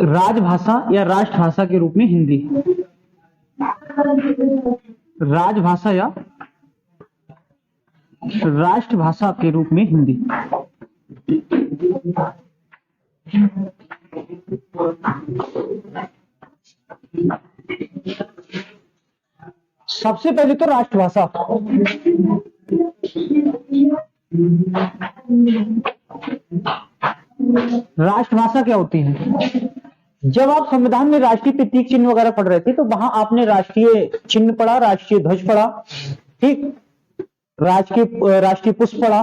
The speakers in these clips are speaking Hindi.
राजभाषा या राष्ट्रभाषा के रूप में हिंदी। राजभाषा या राष्ट्रभाषा के रूप में हिंदी। सबसे पहले तो राष्ट्रभाषा। राष्ट्रभाषा क्या होती है? जब आप संविधान में राष्ट्रीय प्रतीक चिन्ह वगैरह पढ़ रहे थे तो वहां आपने राष्ट्रीय चिन्ह पढ़ा, राष्ट्रीय ध्वज पढ़ा, ठीक, राष्ट्रीय पुष्प पढ़ा,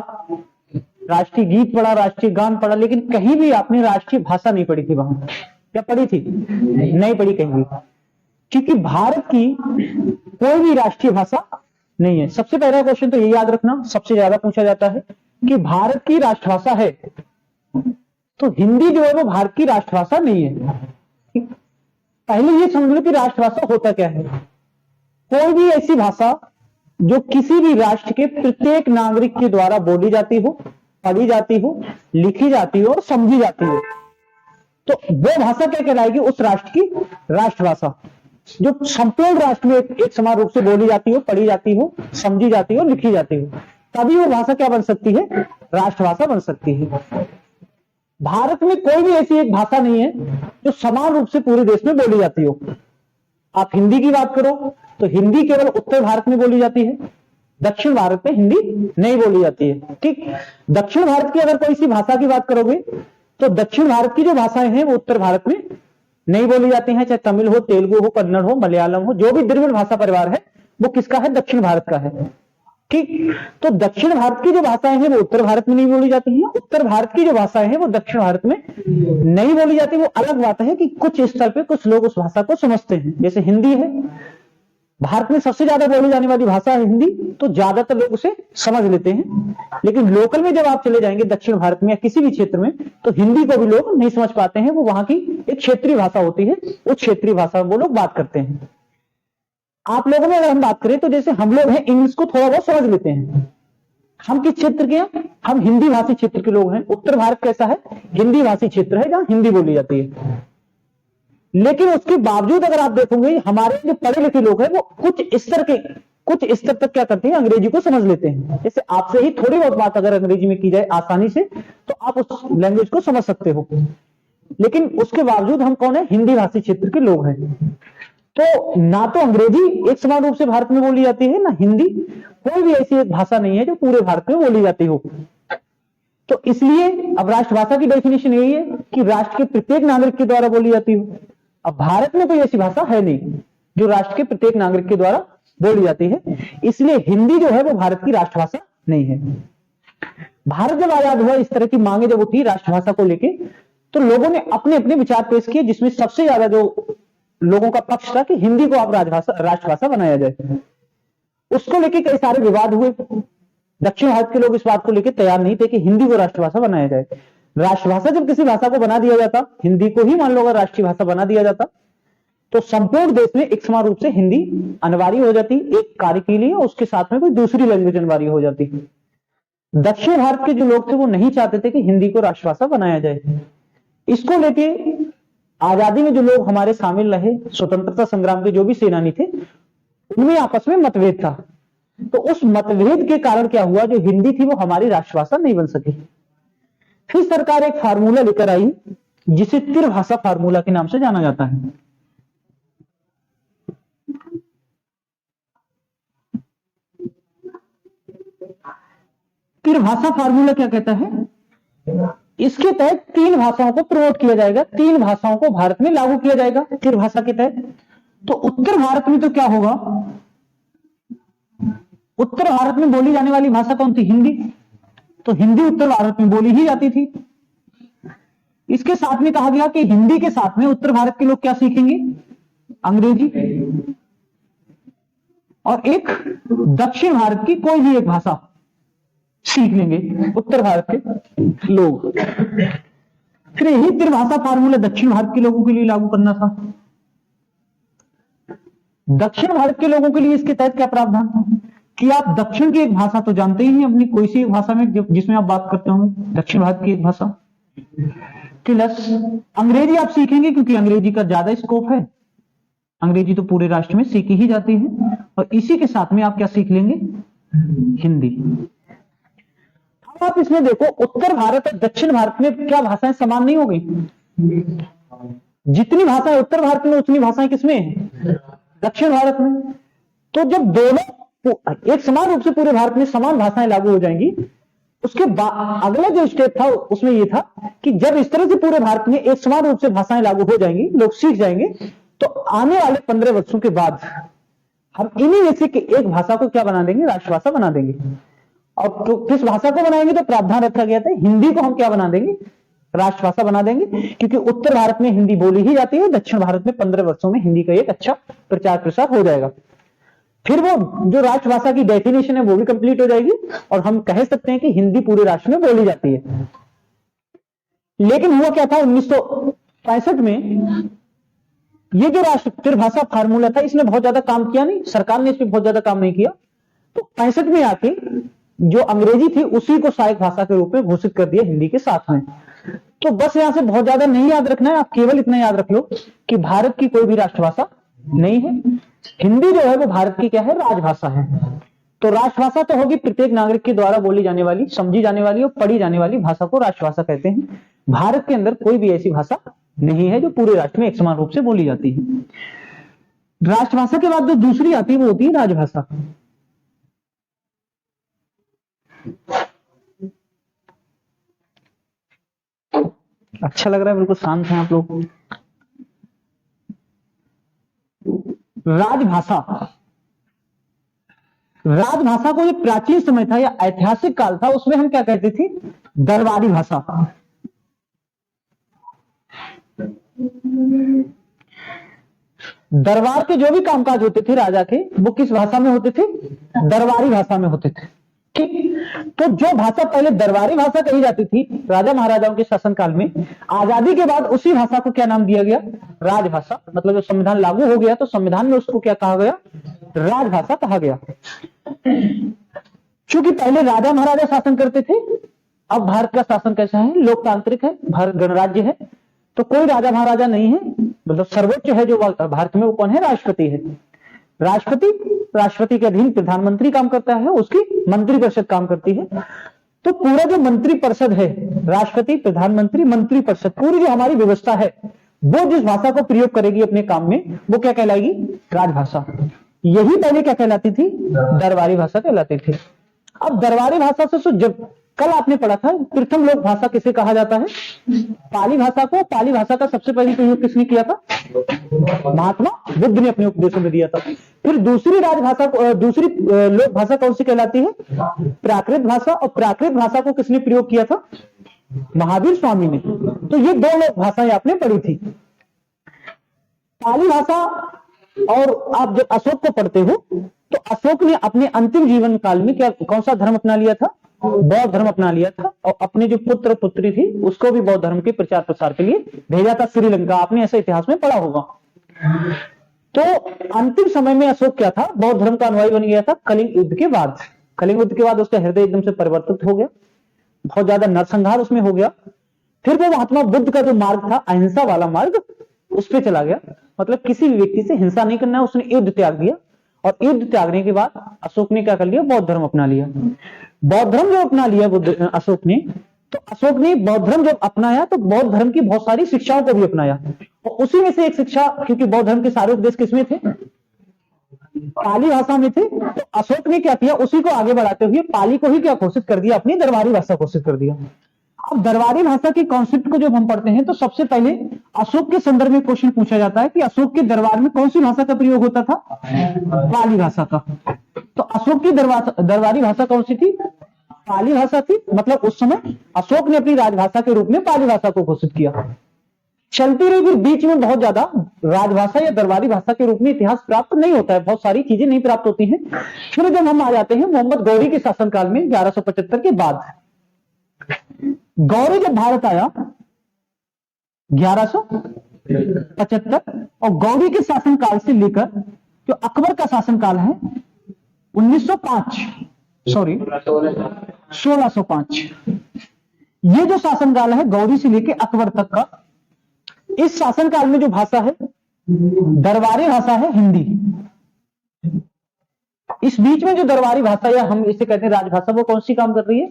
राष्ट्रीय गीत पढ़ा, राष्ट्रीय गान पढ़ा, लेकिन कहीं भी आपने राष्ट्रीय भाषा नहीं पढ़ी थी। वहां क्या पढ़ी थी? नहीं पढ़ी कहीं भी, क्योंकि भारत की कोई भी राष्ट्रीय भाषा नहीं है। सबसे पहला क्वेश्चन तो ये याद रखना, सबसे ज्यादा पूछा जाता है कि भारत की राष्ट्रभाषा है, तो हिंदी जो है वो भारत की राष्ट्रभाषा नहीं है। पहले ये समझ लो कि राष्ट्रभाषा होता क्या है। कोई भी ऐसी भाषा जो किसी भी राष्ट्र के प्रत्येक नागरिक के द्वारा बोली जाती हो, पढ़ी जाती हो, लिखी जाती हो और समझी जाती हो, तो वो भाषा क्या कहलाएगी? उस राष्ट्र की राष्ट्रभाषा। जो संपूर्ण राष्ट्र में एक समान रूप से बोली जाती हो, पढ़ी जाती हो, समझी जाती हो, लिखी जाती हो, तभी वो भाषा क्या बन सकती है? राष्ट्रभाषा बन सकती है। भारत में कोई भी ऐसी एक भाषा नहीं है जो समान रूप से पूरे देश में बोली जाती हो। आप हिंदी की बात करो तो हिंदी केवल उत्तर भारत में बोली जाती है, दक्षिण भारत में हिंदी नहीं बोली जाती है, ठीक। दक्षिण भारत की अगर कोई सी भाषा की बात करोगे तो दक्षिण भारत की जो भाषाएं हैं वो उत्तर भारत में नहीं बोली जाती हैं, चाहे तमिल हो, तेलुगु हो, कन्नड़ हो, मलयालम हो, जो भी द्रविड़ भाषा परिवार है वो किसका है? दक्षिण भारत का है, ठीक। तो दक्षिण भारत की जो भाषाएं हैं वो उत्तर भारत में नहीं बोली जाती हैं, उत्तर भारत की जो भाषाएं हैं वो दक्षिण भारत में नहीं बोली जाती। वो अलग बात है कि कुछ स्तर पे कुछ लोग उस भाषा को समझते हैं। जैसे हिंदी है, भारत में सबसे ज्यादा बोली जाने वाली भाषा है हिंदी, तो ज्यादातर लोग उसे समझ लेते हैं। लेकिन लोकल में जब आप चले जाएंगे दक्षिण भारत में या किसी भी क्षेत्र में, तो हिंदी को भी लोग नहीं समझ पाते हैं। वो वहां की एक क्षेत्रीय भाषा होती है, उस क्षेत्रीय भाषा में वो लोग बात करते हैं। आप लोगों में अगर हम बात करें तो जैसे हम लोग हैं इंग्लिश को थोड़ा बहुत समझ लेते हैं। हम किस क्षेत्र के हैं? हम हिंदी भाषी क्षेत्र के लोग हैं। उत्तर भारत कैसा है? हिंदी भाषी क्षेत्र है जहां हिंदी बोली जाती है। लेकिन उसके बावजूद अगर आप देखोगे हमारे जो पढ़े लिखे लोग हैं वो कुछ स्तर तक क्या करते हैं? अंग्रेजी को समझ लेते हैं। जैसे आपसे ही थोड़ी बहुत बात अगर अंग्रेजी में की जाए आसानी से तो आप उस लैंग्वेज को समझ सकते हो, लेकिन उसके बावजूद हम कौन है? हिंदी भाषी क्षेत्र के लोग हैं। तो ना तो अंग्रेजी एक समान रूप से भारत में बोली जाती है, ना हिंदी। कोई भी ऐसी एक भाषा नहीं है जो पूरे भारत में बोली जाती हो। तो इसलिए अब राष्ट्रभाषा की डेफिनेशन यही है कि राष्ट्र के प्रत्येक नागरिक के द्वारा बोली जाती हो। अब भारत में कोई ऐसी भाषा है नहीं जो राष्ट्र के प्रत्येक नागरिक के द्वारा बोली जाती है, इसलिए हिंदी जो है वो भारत की राष्ट्रभाषा नहीं है। भारत जब आजाद हुआ, इस तरह की मांगे जब उठी राष्ट्रभाषा को लेके, तो लोगों ने अपने अपने विचार पेश किए, जिसमें सबसे ज्यादा जो लोगों का पक्ष था कि हिंदी को आप राष्ट्रभाषा बनाया जाए। उसको लेके कई सारे विवाद हुए। दक्षिण भारत के लोग इस बात को लेकर तैयार नहीं थे कि हिंदी को राष्ट्रभाषा बनाया जाए। राष्ट्रभाषा जब किसी भाषा को बना दिया जाता, हिंदी को ही मान लो अगर राष्ट्रीय भाषा बना दिया जाता, तो संपूर्ण देश में एक समान रूप से हिंदी अनिवार्य हो जाती एक कार्य के लिए, और उसके साथ में कोई दूसरी लैंग्वेज अनिवार्य हो जाती। दक्षिण भारत के जो लोग थे वो नहीं चाहते थे कि हिंदी को राष्ट्रभाषा बनाया जाए। इसको लेके आजादी में जो लोग हमारे शामिल रहे, स्वतंत्रता संग्राम के जो भी सेनानी थे, उनमें आपस में मतभेद था। तो उस मतभेद के कारण क्या हुआ? जो हिंदी थी वो हमारी राष्ट्रभाषा नहीं बन सकी। फिर सरकार एक फार्मूला लेकर आई जिसे त्रिभाषा फार्मूला के नाम से जाना जाता है। त्रिभाषा फार्मूला क्या कहता है? इसके तहत 3 भाषाओं को प्रमोट किया जाएगा, 3 भाषाओं को भारत में लागू किया जाएगा त्रिभाषा के तहत। तो उत्तर भारत में तो क्या होगा? उत्तर भारत में बोली जाने वाली भाषा कौन थी? हिंदी। तो हिंदी उत्तर भारत में बोली ही जाती थी। इसके साथ में कहा गया कि हिंदी के साथ में उत्तर भारत के लोग क्या सीखेंगे? अंग्रेजी, और एक दक्षिण भारत की कोई भी एक भाषा सीख लेंगे उत्तर भारत के लोग। फिर यही त्रिभाषा फार्मूला दक्षिण भारत के लोगों के लिए लागू करना था। दक्षिण भारत के लोगों के लिए इसके तहत क्या प्रावधान था कि आप दक्षिण की एक भाषा तो जानते ही नहीं अपनी, कोई सी एक भाषा में जिसमें आप बात करते हो, दक्षिण भारत की एक भाषा। प्लस अंग्रेजी आप सीखेंगे क्योंकि अंग्रेजी का ज्यादा स्कोप है, अंग्रेजी तो पूरे राष्ट्र में सीखी ही जाती है, और इसी के साथ में आप क्या सीख लेंगे, हिंदी। अब आप इसमें देखो उत्तर भारत और दक्षिण भारत में क्या भाषाएं समान नहीं हो गई, जितनी भाषाएं उत्तर भारत में उतनी भाषाएं किसमें है, दक्षिण भारत में। तो जब दोनों एक समान रूप से पूरे भारत में समान भाषाएं लागू हो जाएंगी, उसके अगला जो स्टेप था उसमें यह था कि जब इस तरह से पूरे भारत में एक समान रूप से भाषाएं लागू हो जाएंगी, लोग सीख जाएंगे, तो आने वाले 15 वर्षों के बाद हम इन्हीं में से एक भाषा को क्या बना देंगे, राष्ट्रभाषा बना देंगे। और तो किस भाषा को बनाएंगे, तो प्रावधान रखा गया था हिंदी को हम क्या बना देंगे, राष्ट्रभाषा बना देंगे, क्योंकि उत्तर भारत में हिंदी बोली ही जाती है, दक्षिण भारत में 15 वर्षों में हिंदी का एक अच्छा प्रचार प्रसार हो जाएगा। फिर वो जो राष्ट्रभाषा की डेफिनेशन है वो भी कंप्लीट हो जाएगी, और हम कह सकते हैं कि हिंदी पूरे राष्ट्र में बोली जाती है। लेकिन हुआ क्या था, 1965 में ये जो राष्ट्रीय भाषा फार्मूला था, इसने बहुत ज्यादा काम किया नहीं, सरकार ने इस पर बहुत ज्यादा काम नहीं किया। तो 65 में आके जो अंग्रेजी थी उसी को सहायक भाषा के रूप में घोषित कर दिया हिंदी के साथ में। तो बस यहां से बहुत ज्यादा नहीं याद रखना है, आप केवल इतना याद रख लो कि भारत की कोई भी राष्ट्रभाषा नहीं है, हिंदी जो है वो भारत की क्या है, राजभाषा है। तो राष्ट्रभाषा तो होगी प्रत्येक नागरिक के द्वारा बोली जाने वाली, समझी जाने वाली और पढ़ी जाने वाली भाषा को राष्ट्रभाषा कहते हैं। भारत के अंदर कोई भी ऐसी भाषा नहीं है जो पूरे राष्ट्र में एक समान रूप से बोली जाती है। राष्ट्रभाषा के बाद जो दूसरी आती है वो होती है राजभाषा। अच्छा लग रहा है, बिल्कुल शांत हैं आप लोग। राजभाषा, राजभाषा को जो प्राचीन समय था या ऐतिहासिक काल था उसमें हम क्या कहते थे, दरबारी भाषा। दरबार के जो भी कामकाज होते थे राजा के, वो किस भाषा में होते थे, दरबारी भाषा में होते थे। ठीक, तो जो भाषा पहले दरबारी भाषा कही जाती थी राजा महाराजाओं के शासनकाल में, आजादी के बाद उसी भाषा को क्या नाम दिया गया, राजभाषा। मतलब जब संविधान लागू हो गया तो संविधान में उसको क्या कहा गया, राजभाषा कहा गया। क्योंकि पहले राजा महाराजा शासन करते थे, अब भारत का शासन कैसा है, लोकतांत्रिक है, भारत गणराज्य है, तो कोई राजा महाराजा नहीं है। मतलब सर्वोच्च है जो भारत में वो कौन है, राष्ट्रपति है। राष्ट्रपति के अधीन प्रधानमंत्री काम करता है, उसकी मंत्रिपरिषद काम करती है। तो पूरा जो मंत्रिपरिषद है, राष्ट्रपति, प्रधानमंत्री, मंत्रिपरिषद, पूरी जो हमारी व्यवस्था है, वो जिस भाषा को प्रयोग करेगी अपने काम में वो क्या कहलाएगी, राजभाषा। यही पहले क्या कहलाती थी, दरबारी भाषा कहलाती थी। अब दरबारी भाषा से जब कल आपने पढ़ा था प्रथम लोक भाषा किसे कहा जाता है, पाली भाषा को। पाली भाषा का सबसे पहले प्रयोग किसने किया था, महात्मा बुद्ध ने अपने उपदेशों में दिया था। फिर दूसरी राजभाषा, दूसरी लोक भाषा कौन सी कहलाती है, प्राकृत भाषा। और प्राकृत भाषा को किसने प्रयोग किया था, महावीर स्वामी ने। तो ये दो लोक भाषाएं आपने पढ़ी थी, पाली भाषा। और आप जब अशोक को पढ़ते हो तो अशोक ने अपने अंतिम जीवन काल में क्या, कौन सा धर्म अपना लिया था, बौद्ध धर्म अपना लिया था। और अपने जो पुत्र पुत्री थी उसको भी बौद्ध धर्म के प्रचार प्रसार के लिए भेजा था श्रीलंका। आपने ऐसा इतिहास में पढ़ा होगा। तो अंतिम समय में अशोक क्या था, बौद्ध धर्म का अनुयायी बन गया था। कलिंग युद्ध के बाद, कलिंग युद्ध के बाद उसका हृदय एकदम से परिवर्तित हो गया, बहुत ज्यादा नरसंहार उसमें हो गया। फिर वो महात्मा बुद्ध का जो मार्ग था, अहिंसा वाला मार्ग, उस पर चला गया। मतलब किसी भी व्यक्ति से हिंसा नहीं करना है, उसने युद्ध त्याग दिया। और युद्ध त्यागने के बाद अशोक ने क्या कर लिया, बौद्ध धर्म अपना लिया। बौद्ध धर्म जब अपना लिया अशोक ने, तो अशोक ने बौद्ध धर्म जब अपनाया तो बौद्ध धर्म की बहुत सारी शिक्षाओं को भी अपनाया। और उसी में से एक शिक्षा, क्योंकि बौद्ध धर्म के सारे उपदेश किसमें थे, पाली भाषा में थे, तो अशोक ने क्या किया, उसी को आगे बढ़ाते हुए पाली को ही क्या घोषित कर दिया, अपनी दरबारी भाषा घोषित कर दिया। अब दरबारी भाषा के कॉन्सेप्ट को जब हम पढ़ते हैं तो सबसे पहले अशोक के संदर्भ में क्वेश्चन पूछा जाता है कि अशोक के दरबार में कौन सी भाषा का प्रयोग होता था, पाली भाषा का। तो अशोक की दरबारी भाषा कौन सी थी, पाली भाषा थी। मतलब उस समय अशोक ने अपनी राजभाषा के रूप में पाली भाषा को घोषित किया। चलती रही, फिर बीच में बहुत ज्यादा राजभाषा या दरबारी भाषा के रूप में इतिहास प्राप्त नहीं होता है, बहुत सारी चीजें नहीं प्राप्त होती हैं। फिर जब हम आ जाते हैं मोहम्मद गौरी के शासनकाल में 1175 के बाद, गौरी जब भारत आया 1175, और गौरी के शासनकाल से लेकर जो अकबर का शासनकाल है 1605, ये जो शासनकाल है गौरी से लेके अकबर तक का, इस शासनकाल में जो भाषा है दरबारी भाषा है हिंदी। इस बीच में जो दरबारी भाषा या हम इसे कहते हैं राजभाषा, वो कौन सी काम कर रही है?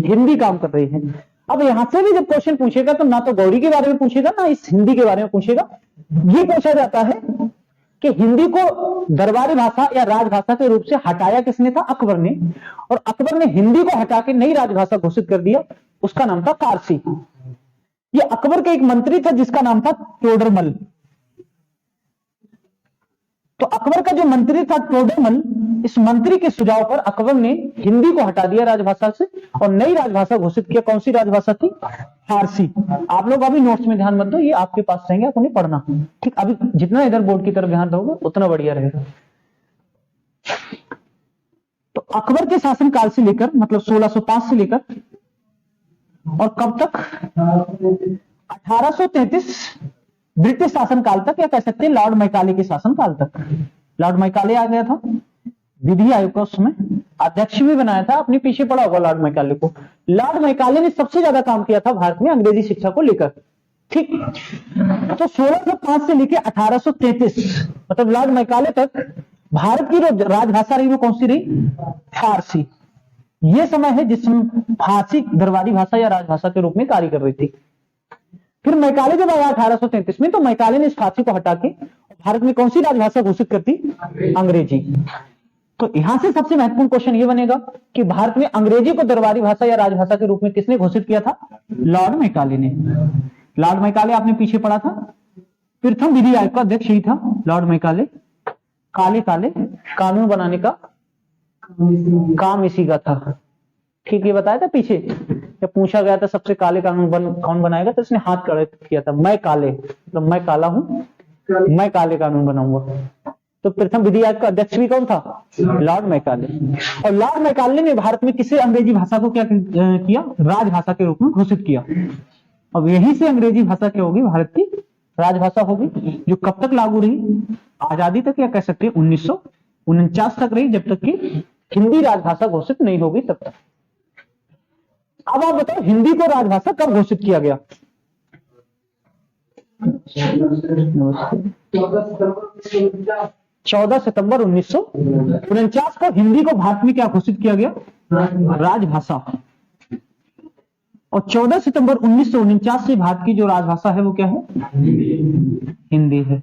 हिंदी काम कर रही है। अब यहां से भी जब क्वेश्चन पूछेगा तो ना तो गौरी के बारे में पूछेगा ना इस हिंदी के बारे में पूछेगा। ये पूछा जाता है कि हिंदी को दरबारी भाषा या राजभाषा के रूप से हटाया किसने था? अकबर ने। और अकबर ने हिंदी को हटा के नई राजभाषा घोषित कर दिया, उसका नाम था फारसी। ये अकबर का एक मंत्री था जिसका नाम था टोडरमल। तो अकबर का जो मंत्री था टोडरमल, इस मंत्री के सुझाव पर अकबर ने हिंदी को हटा दिया राजभाषा से और नई राजभाषा घोषित किया। कौन सी राजभाषा थी? फारसी। आप लोग अभी नोट्स में ध्यान मत दो, ये आपके पास रहेंगे, आप उन्हें पढ़ना। ठीक, अभी जितना इधर बोर्ड की तरफ ध्यान दोगे उतना बढ़िया रहेगा। तो अकबर के शासनकाल से लेकर मतलब 1605 से लेकर और कब तक? 1833 ब्रिटिश शासनकाल तक, या कह सकते हैं लॉर्ड मैकाले के शासनकाल तक। लॉर्ड मैकाले आ गया था, विधि आयोग का उसमें अध्यक्ष भी बनाया था। आपने पीछे पढ़ा होगा लॉर्ड मैकाले को। लॉर्ड मैकाले ने सबसे ज्यादा काम किया था भारत में अंग्रेजी शिक्षा को लेकर। ठीक, तो 1605 से लेकर 1833 मतलब लॉर्ड मैकाले तक भारत की जो राजभाषा रही वो कौन सी रही? फारसी। ये समय है जिसमें फारसी दरबारी भाषा या राजभाषा के रूप में कार्य कर रही थी। फिर मैकाले जब आया 1833 में, तो मैकाले ने इस फारसी को हटा के भारत में कौन सी राजभाषा घोषित करती? अंग्रेजी। तो यहां से सबसे महत्वपूर्ण क्वेश्चन ये बनेगा कि भारत में अंग्रेजी को दरबारी भाषा या राजभाषा के रूप में किसने घोषित किया था? लॉर्ड मैकाले ने। लॉर्ड मैकाले आपने पीछे पढ़ा था, प्रथम विधि आयोग का अध्यक्ष ही था लॉर्ड मैकाले। काले काले कानून बनाने का काम इसी का था। ठीक, ये बताया था पीछे जब पूछा गया था सबसे काले कानून कौन बनाएगा, तो इसने हाथ खड़ा किया था, मैं काले, तो मैं काला हूं, मैं काले कानून बनाऊंगा। तो प्रथम विधि आयोग का अध्यक्ष भी कौन था? Lord Macaulay. और लॉर्ड मैकाले ने भारत में किसी अंग्रेजी भाषा को क्या किया? राजभाषा के रूप में घोषित किया। अब यहीं से अंग्रेजी भाषा क्या होगी? भारत की राजभाषा होगी, जो कब तक लागू रही? आजादी तक, या कह सकते हैं 1949 तक रही, जब तक कि हिंदी राजभाषा घोषित नहीं होगी तब तक। अब आप बताओ हिंदी को राजभाषा कब घोषित किया गया? 14 सितंबर 1949 को हिंदी को भारत में क्या घोषित किया गया? राजभाषा। और 14 सितंबर 1949 से भारत की जो राजभाषा है वो क्या है? हिंदी है।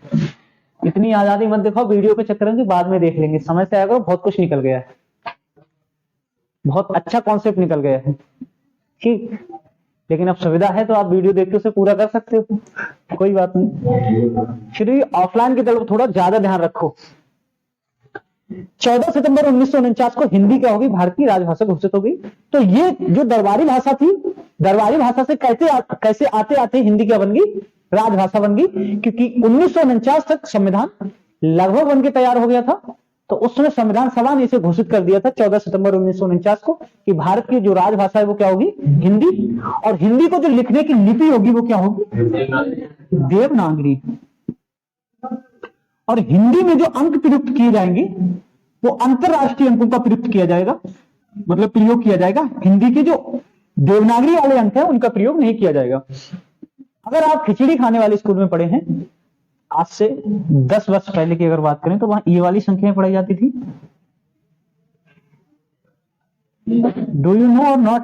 इतनी आजादी मत दिखाओ वीडियो के चक्कर में, बाद में देख लेंगे, समय से आएगा बहुत कुछ निकल गया है, बहुत अच्छा कॉन्सेप्ट निकल गया है। ठीक, लेकिन अब सुविधा है तो आप वीडियो देख के उसे पूरा कर सकते हो, कोई बात नहीं। फिर ऑफलाइन की तरफ थोड़ा ज्यादा ध्यान रखो। 14 सितंबर 1949 को हिंदी क्या होगी? भारत की राजभाषा घोषित हो गई। तो ये जो दरबारी भाषा थी, दरबारी भाषा से कैसे आते आते हिंदी क्या बन गई? राजभाषा बन गई, क्योंकि 1949 तक संविधान लगभग बनके तैयार हो गया था। तो उस समय संविधान सभा ने इसे घोषित कर दिया था 14 सितंबर 1949 को कि भारत की जो राजभाषा है वो क्या होगी? हिंदी। और हिंदी को जो लिखने की लिपि होगी वो क्या होगी? देवनागरी। और हिंदी में जो अंक प्रयुक्त किए जाएंगे वो अंतरराष्ट्रीय अंकों का प्रयुक्त किया जाएगा, मतलब प्रयोग किया जाएगा। हिंदी के जो देवनागरी वाले अंक है उनका प्रयोग नहीं किया जाएगा। अगर आप खिचड़ी खाने वाले स्कूल में पढ़े हैं, आज से 10 वर्ष पहले की अगर बात करें, तो वहां ये वाली संख्याएं पढ़ाई जाती थी। डू यू नो और नॉट?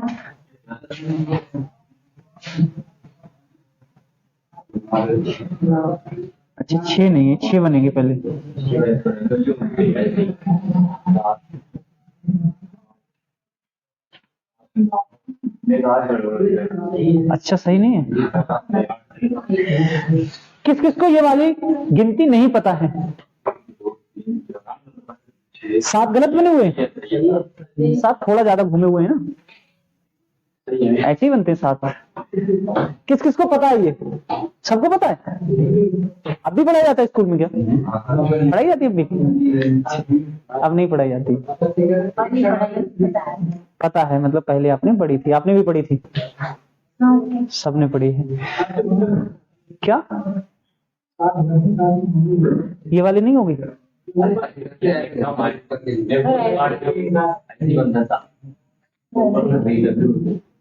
अच्छा, 6 नहीं है, 6 बनेंगे पहले। अच्छा, सही नहीं है। किस किस को ये वाली गिनती नहीं पता है? 7 गलत बने हुए हैं, 7 थोड़ा ज्यादा घूमे हुए हैं ना, ऐसे ही बनते हैं 7। किस किस को पता है? ये सबको पता है? अब भी पढ़ाया जाता है स्कूल में? क्या पढ़ाई जाती है अब भी? अब नहीं पढ़ाई जाती। पता है, मतलब पहले आपने पढ़ी थी, आपने भी पढ़ी थी, सबने पढ़ी है। क्या ये वाली नहीं होगी?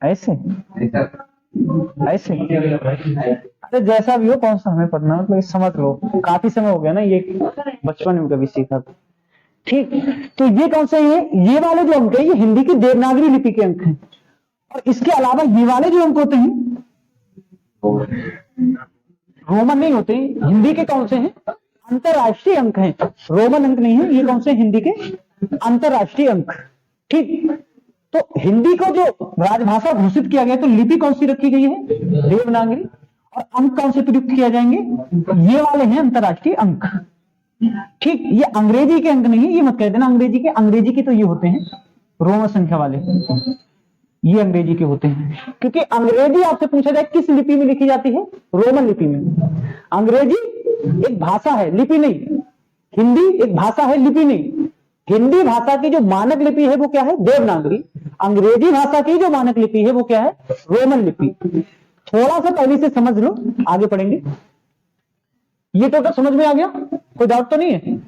ऐसे ऐसे, अरे जैसा भी हो, कौन सा हमें पढ़ना है, मतलब समझ लो, काफी समय हो गया ना, ये बचपन में कभी सीखा था। ठीक, तो ये कौन से हैं, ये वाले जो अंक है ये हिंदी की देवनागरी लिपि के अंक हैं, और इसके अलावा ये वाले जो अंक होते हैं रोमन नहीं होते, हिंदी के कौन से हैं, अंतरराष्ट्रीय अंक हैं, रोमन अंक नहीं है, ये कौन से हिंदी के अंतरराष्ट्रीय अंक। ठीक, तो हिंदी को जो राजभाषा घोषित किया गया तो लिपि कौन सी रखी गई है, देवनागरी, और अंक कौन से प्रयुक्त किया जाएंगे, ये वाले हैं अंतरराष्ट्रीय अंक। ठीक, ये अंग्रेजी के अंक नहीं है, ये मत कह देना अंग्रेजी के, अंग्रेजी के तो ये होते हैं रोमन संख्या वाले, ये अंग्रेजी के होते हैं, क्योंकि अंग्रेजी आपसे पूछा जाए किस लिपि में लिखी जाती है, रोमन लिपि में। अंग्रेजी एक भाषा है, लिपि नहीं। हिंदी एक भाषा है, लिपि नहीं। हिंदी भाषा की जो मानक लिपि है वो क्या है, देवनागरी। अंग्रेजी भाषा की जो मानक लिपि है वो क्या है, रोमन लिपि। थोड़ा सा पहले से समझ लो, आगे पढ़ेंगे। ये टोटल समझ में आ गया, कोई डाउट तो नहीं है?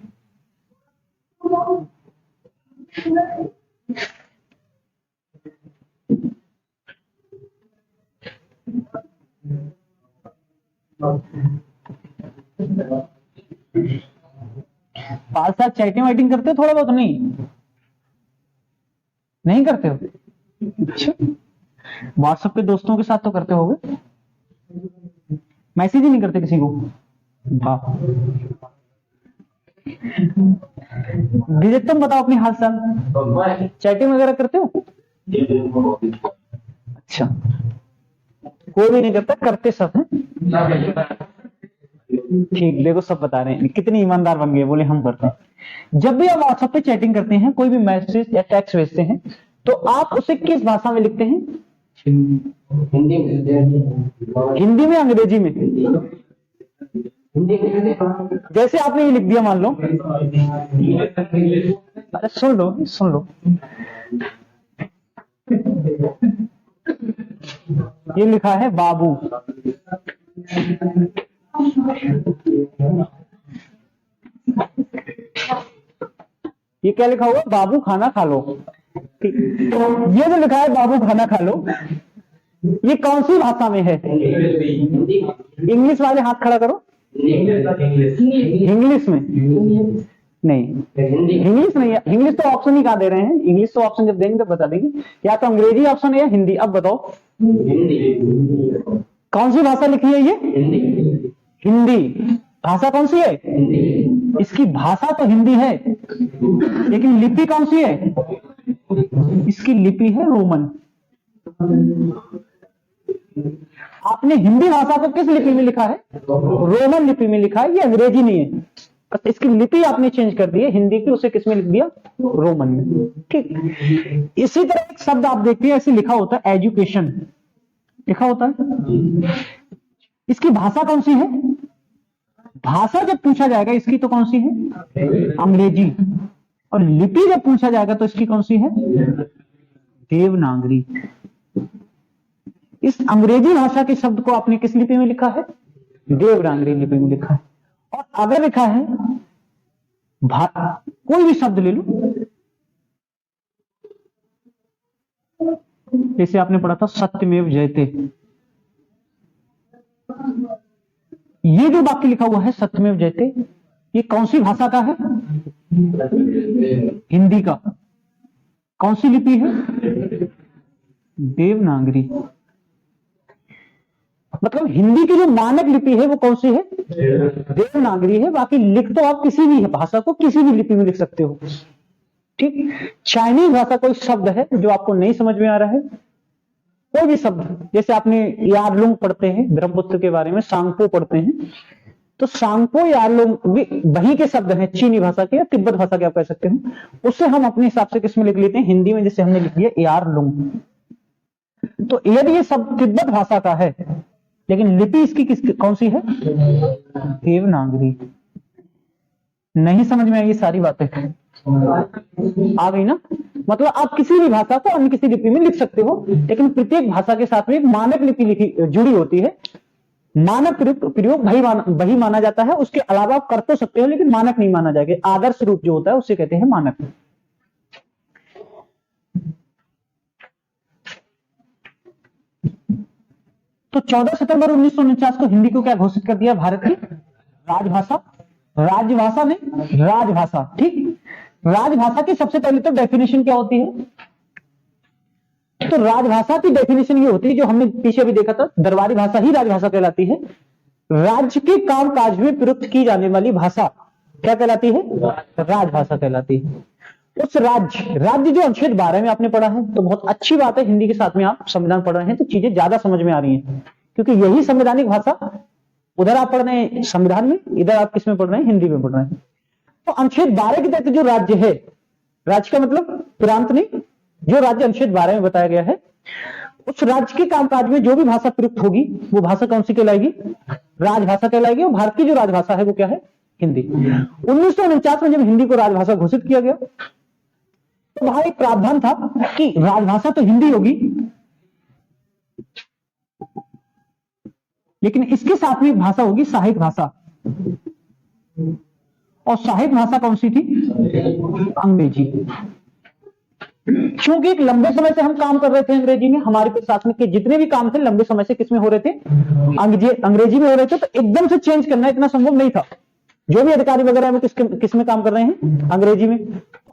पाल साथ चैटिंग वाइटिंग करते हो थोड़ा बहुत? नहीं करते हो? अच्छा, व्हाट्सएप पे दोस्तों के साथ तो करते होगे, मैसेज ही नहीं करते किसी को? वाह, विजय तुम बताओ अपनी हाल चाल, चैटिंग वगैरह करते हो? अच्छा, कोई भी नहीं करता, करते सब हैं। ठीक, देखो सब बता रहे हैं, कितनी ईमानदार बन गए, बोले हम करते हैं। जब भी आप व्हाट्सएप पे चैटिंग करते हैं, कोई भी मैसेज या टेक्स्ट भेजते हैं, तो आप उसे किस भाषा में लिखते हैं? हिंदी में, अंग्रेजी में? जैसे आपने ये लिख दिया, मान लो, अरे सुन लो सुन लो, ये लिखा है बाबू, ये क्या लिखा हुआ, बाबू खाना खा लो। ये जो लिखा है बाबू खाना खा लो, ये कौन सी भाषा में है? इंग्लिश वाले हाथ खड़ा करो। इंग्लिश में नहीं, इंग्लिश नहीं है, इंग्लिश तो ऑप्शन ही कहा दे रहे हैं, इंग्लिश तो ऑप्शन जब देंगे तो बता देंगे, या तो अंग्रेजी ऑप्शन है या हिंदी। अब बताओ कौन सी भाषा लिखी है ये? हिंदी। भाषा कौन सी है? इसकी भाषा तो हिंदी है, लेकिन लिपि कौन सी है? इसकी लिपि है रोमन। आपने हिंदी भाषा को किस लिपि में लिखा है? रोमन लिपि में लिखा है, ये अंग्रेजी नहीं है। इसकी लिपि आपने चेंज कर दी है, हिंदी की, उसे किस में लिख दिया? रोमन में। ठीक, इसी तरह एक शब्द आप देखते हैं ऐसे लिखा होता है, एजुकेशन लिखा होता है, इसकी भाषा कौन सी है? भाषा जब पूछा जाएगा इसकी तो कौन सी है? अंग्रेजी। और लिपि जब पूछा जाएगा तो इसकी कौन सी है? देवनागरी। इस अंग्रेजी भाषा के शब्द को आपने किस लिपि में लिखा है? देवनागरी लिपि में लिखा है। और अगर लिखा है कोई भी शब्द ले लो, जैसे आपने पढ़ा था सत्यमेव जयते, ये जो वाक्य लिखा हुआ है सत्यमेव जयते, ये कौन सी भाषा का है? हिंदी का। कौन सी लिपि है? देवनागरी। मतलब हिंदी की जो मानक लिपि है वो कौन सी है? देवनागरी है। बाकी लिख तो आप किसी भी भाषा को किसी भी लिपि में लिख सकते हो। ठीक, चाइनीज भाषा कोई शब्द है जो आपको नहीं समझ में आ रहा है, कोई भी शब्द, जैसे आपने यारलुंग पढ़ते हैं ब्रह्मपुत्र के बारे में, सांगपो पढ़ते हैं, तो सांगपो यारलुंग वही के शब्द हैं, चीनी भाषा के या तिब्बत भाषा के आप कह सकते हो। उससे हम अपने हिसाब से किसमें लिख लेते हैं? हिंदी में। जैसे हमने लिख दिया यारलुंग, तो यदि ये शब्द तिब्बत भाषा का है, लेकिन लिपि इसकी कौन सी है? देवनागरी। नहीं समझ में आई ये सारी बातें? आ गई ना? मतलब आप किसी भी भाषा को अन्य किसी लिपि में लिख सकते हो, लेकिन प्रत्येक भाषा के साथ में एक मानक लिपि लिखी जुड़ी होती है। मानक प्रयोग वही माना जाता है, उसके अलावा आप कर तो सकते हो लेकिन मानक नहीं माना जाएगा। आदर्श रूप जो होता है उसे कहते हैं मानक। तो 14 सितंबर 1949 को हिंदी को क्या घोषित कर दिया? भारत की राजभाषा। राजभाषा नहीं, राजभाषा। ठीक, राजभाषा की सबसे पहले तो डेफिनेशन क्या होती है? तो राजभाषा की डेफिनेशन ये होती है, जो हमने पीछे भी देखा था, दरबारी भाषा ही राजभाषा कहलाती है। राज्य के कामकाज में प्रयुक्त की जाने वाली भाषा क्या कहलाती है? राजभाषा कहलाती है। उस राज्य जो अनुच्छेद 12 में आपने पढ़ा है, तो बहुत अच्छी बात है, हिंदी के साथ में आप संविधान पढ़ रहे हैं तो चीजें ज्यादा समझ में आ रही हैं, क्योंकि यही संवैधानिक भाषा, उधर आप पढ़ रहे हैं संविधान में, इधर आप किस में पढ़ रहे हैं? हिंदी में पढ़ रहे हैं। तो अनुच्छेद 12 के तहत जो राज्य है, राज्य का मतलब प्रांत नहीं, जो राज्य अनुच्छेद 12 में बताया गया है, उस राज्य के कामकाज में जो भी भाषा प्रयुक्त होगी वो भाषा कौन सी कहलाएगी? राजभाषा कहलाएगी। और भारत की जो राजभाषा है वो क्या है? हिंदी। 1949 में जब हिंदी को राजभाषा घोषित किया गया, तो वहां एक प्रावधान था कि राजभाषा तो हिंदी होगी, लेकिन इसके साथ में एक भाषा होगी सहायक भाषा। और सहायक भाषा कौन सी थी? अंग्रेजी। क्योंकि एक लंबे समय से हम काम कर रहे थे अंग्रेजी में, हमारे प्रशासनिक के जितने भी काम थे लंबे समय से किसमें हो रहे थे? अंग्रेजी में हो रहे थे। तो एकदम से चेंज करना इतना संभव नहीं था। जो भी अधिकारी वगैरह में किसमें काम कर रहे हैं? अंग्रेजी में।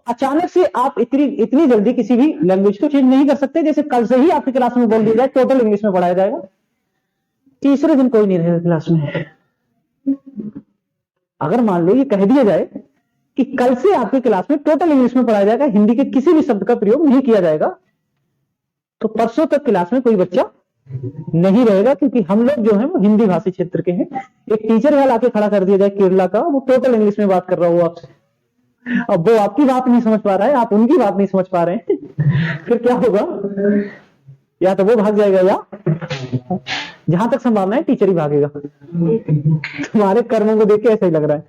अचानक से आप इतनी जल्दी किसी भी लैंग्वेज को चेंज नहीं कर सकते। जैसे कल से ही आपकी क्लास में बोल दिया जाए टोटल इंग्लिश में पढ़ाया जाएगा, तीसरे दिन कोई नहीं रहेगा क्लास में। अगर मान लो ये कह दिया जाए कि कल से आपकी क्लास में टोटल इंग्लिश में पढ़ाया जाएगा, हिंदी के किसी भी शब्द का प्रयोग नहीं किया जाएगा, तो परसों तक क्लास में कोई बच्चा नहीं रहेगा, क्योंकि हम लोग जो है वो हिंदी भाषी क्षेत्र के हैं। एक टीचर यहाँ लाके खड़ा कर दिया जाए केरला का, वो टोटल इंग्लिश में बात कर रहा हो आपसे, अब वो आपकी बात नहीं समझ पा रहा है, आप उनकी बात नहीं समझ पा रहे हैं, फिर क्या होगा? या तो वो भाग जाएगा, या जहां तक संभावना है टीचर ही भागेगा। तुम्हारे कर्मों को देख के ऐसा ही लग रहा है।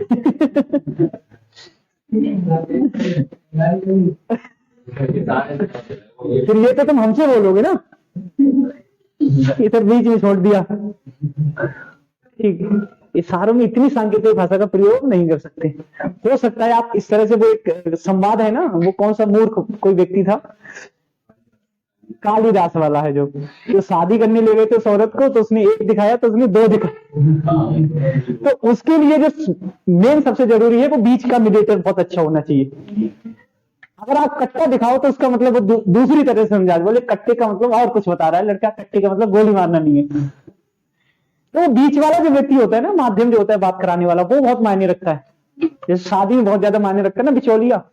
फिर ये तो तुम हमसे बोलोगे ना, इधर बीच में छोड़ दिया। ठीक, इशारों में इतनी सांकेतिक भाषा का प्रयोग नहीं कर सकते। हो सकता है आप इस तरह से, वो एक संवाद है ना, वो कौन सा मूर्ख कोई व्यक्ति था, कालिदास वाला है, जो शादी करने ले गए थे उस औरत को, तो उसने एक दिखाया तो उसने दो दिखाया। तो उसके लिए जो मेन सबसे जरूरी है वो बीच का मीडिएटर बहुत अच्छा होना चाहिए। अगर आप कट्टा दिखाओ तो उसका मतलब वो दूसरी तरह से समझा, बोले कट्टे का मतलब और कुछ बता रहा है लड़का, कट्टे का मतलब गोली मारना नहीं है। तो बीच वाला जो व्यक्ति होता है ना, माध्यम जो होता है बात कराने वाला, वो बहुत मायने रखता है। जैसे शादी में बहुत ज्यादा मायने रखता है ना बिचौलिया,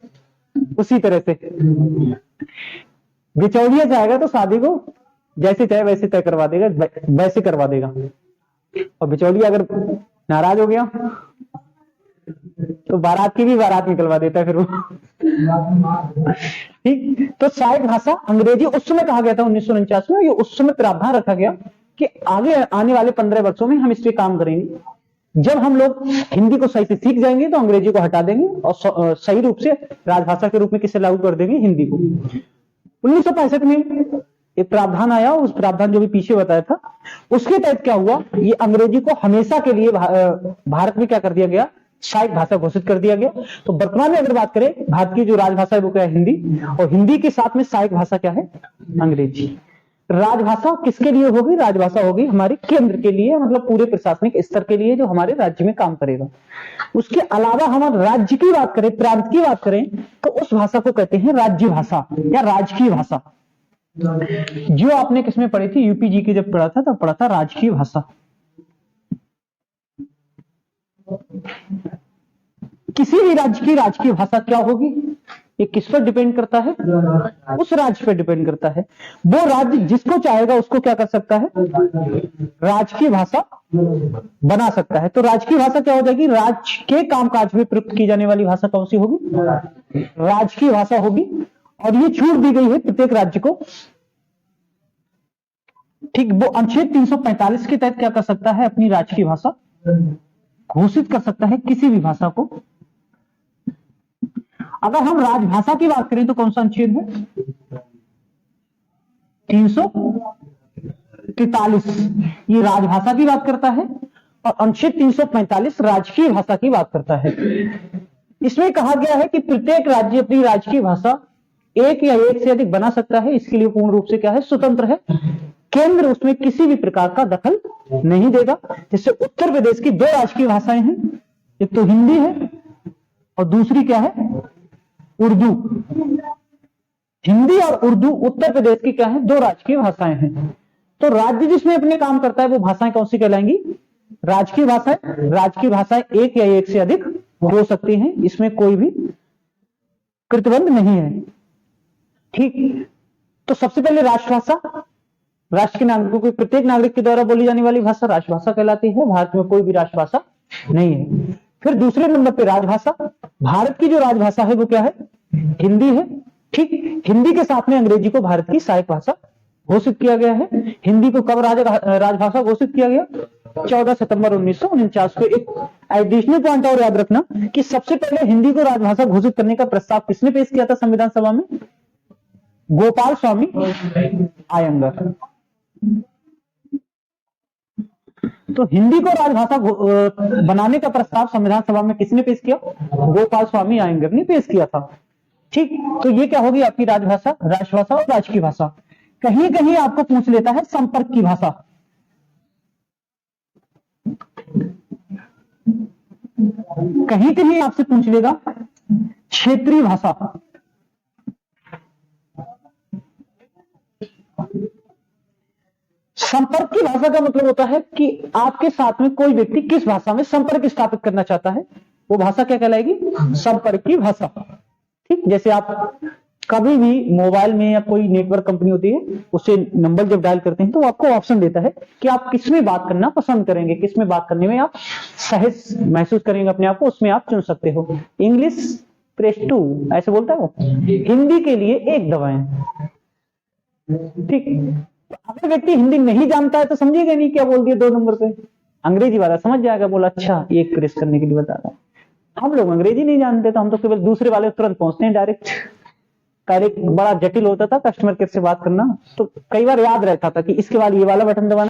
उसी तरह से बिचौलिया चाहेगा तो शादी को जैसे चाहे वैसे तय करवा देगा, वैसे करवा देगा। और बिचौलिया अगर नाराज हो गया तो बारात की भी बारात निकलवा देता है फिर वो। ठीक, तो सहायक भाषा अंग्रेजी उस समय कहा गया था 1949 में। ये उस समय प्रावधान रखा गया कि आगे आने वाले 15 वर्षों में हम इस पे काम करेंगे। जब हम लोग हिंदी को सही से सीख जाएंगे तो अंग्रेजी को हटा देंगे और सही रूप से राजभाषा के रूप में किसे लागू कर देंगे? हिंदी को। 1965 में एक प्रावधान आया, उस प्रावधान जो भी पीछे बताया था, उसके तहत क्या हुआ, ये अंग्रेजी को हमेशा के लिए भारत में क्या कर दिया गया? सहायक भाषा घोषित कर दिया गया। तो वर्तमान में अगर बात करें, भारत की जो राजभाषा है वो क्या है? हिंदी। और हिंदी के साथ में सहायक भाषा क्या है? अंग्रेजी। राजभाषा किसके लिए होगी? राजभाषा होगी हमारे केंद्र के लिए, मतलब पूरे प्रशासनिक स्तर के लिए, जो हमारे राज्य में काम करेगा। उसके अलावा हम राज्य की बात करें, प्रांत की बात करें, तो उस भाषा को कहते हैं राज्य भाषा या राजकीय भाषा। जो आपने किसमें पढ़ी थी? यूपीजी की जब पढ़ा था तब पढ़ा था राजकीय भाषा। किसी भी राज्य की राजकीय भाषा क्या होगी? ये किस पर डिपेंड करता है? उस राज्य पर डिपेंड करता है। वो राज्य जिसको चाहेगा उसको क्या कर सकता है? राजकीय भाषा बना सकता है। तो राजकीय भाषा क्या हो जाएगी? राज्य के कामकाज में प्रयुक्त की जाने वाली भाषा कौन सी होगी? राजकीय भाषा होगी। और ये छूट दी गई है प्रत्येक राज्य को। ठीक, वो अनुच्छेद 345 के तहत क्या कर सकता है? अपनी राजकीय भाषा घोषित कर सकता है किसी भी भाषा को। अगर हम राजभाषा की बात करें तो कौन सा अनुच्छेद है? 343। ये राजभाषा की बात करता है और अनुच्छेद 345 राजकीय भाषा की बात करता है। इसमें कहा गया है कि प्रत्येक राज्य अपनी राजकीय भाषा एक या एक से अधिक बना सकता है। इसके लिए पूर्ण रूप से क्या है? स्वतंत्र है। केंद्र उसमें किसी भी प्रकार का दखल नहीं देगा। जैसे उत्तर प्रदेश की 2 राजकीय भाषाएं हैं, एक तो हिंदी है और दूसरी क्या है, उर्दू। हिंदी और उर्दू उत्तर प्रदेश की क्या है, 2 राजकीय भाषाएं हैं। तो राज्य जिसमें अपने काम करता है वो भाषाएं कौन सी कहलाएंगी, राजकीय भाषाएं। राजकीय भाषाएं एक या एक से अधिक हो सकती हैं, इसमें कोई भी प्रतिबंध नहीं है। ठीक, तो सबसे पहले राष्ट्रभाषा, राष्ट्र के नागरिकों के प्रत्येक नागरिक के द्वारा बोली जाने वाली भाषा राष्ट्रभाषा कहलाती है। भारत में कोई भी राष्ट्रभाषा नहीं है। फिर दूसरे नंबर पे राजभाषा। भारत की जो राजभाषा है वो क्या है, हिंदी है। ठीक, हिंदी के साथ में अंग्रेजी को भारत की सहायक भाषा घोषित किया गया है। हिंदी को कब राजभाषा घोषित किया गया, 14 सितंबर 1949 को। एक एडिशनल पॉइंट और याद रखना कि सबसे पहले हिंदी को राजभाषा घोषित करने का प्रस्ताव किसने पेश किया था संविधान सभा में, गोपाल स्वामी आयंगर। तो हिंदी को राजभाषा बनाने का प्रस्ताव संविधान सभा में किसने पेश किया, गोपाल स्वामी आयंगर ने पेश किया था। ठीक, तो ये क्या होगी आपकी राजभाषा, राष्ट्रभाषा और राजकीय भाषा। कहीं कहीं आपको पूछ लेता है संपर्क की भाषा। कहीं कहीं आपसे पूछ लेगा क्षेत्रीय भाषा। संपर्क की भाषा का मतलब होता है कि आपके साथ में कोई व्यक्ति किस भाषा में संपर्क स्थापित करना चाहता है, वो भाषा क्या कहलाएगी, संपर्क की भाषा। ठीक, जैसे आप कभी भी मोबाइल में या कोई नेटवर्क कंपनी होती है उससे नंबर जब डायल करते हैं तो आपको ऑप्शन देता है कि आप किस में बात करना पसंद करेंगे, किस में बात करने में आप सहज महसूस करेंगे अपने आप को, उसमें आप चुन सकते हो। इंग्लिश प्रेस 2 ऐसे बोलता है वो, हिंदी के लिए 1 दबाएं। ठीक, अगर व्यक्ति हिंदी नहीं जानता है तो समझिएगा नहीं क्या बोल दिया 2 नंबर पे, अंग्रेजी वाला समझ जाएगा, बोला अच्छा 1 प्रेस करने के लिए बता रहा है। हम लोग अंग्रेजी नहीं जानते तो हम तो केवल दूसरे वाले तुरंत पहुंचते हैं डायरेक्ट। बड़ा जटिल होता था कस्टमर केयर से बात करना, तो कई बार याद रहता था कि इसके बाद ये वाला बटन दबाना।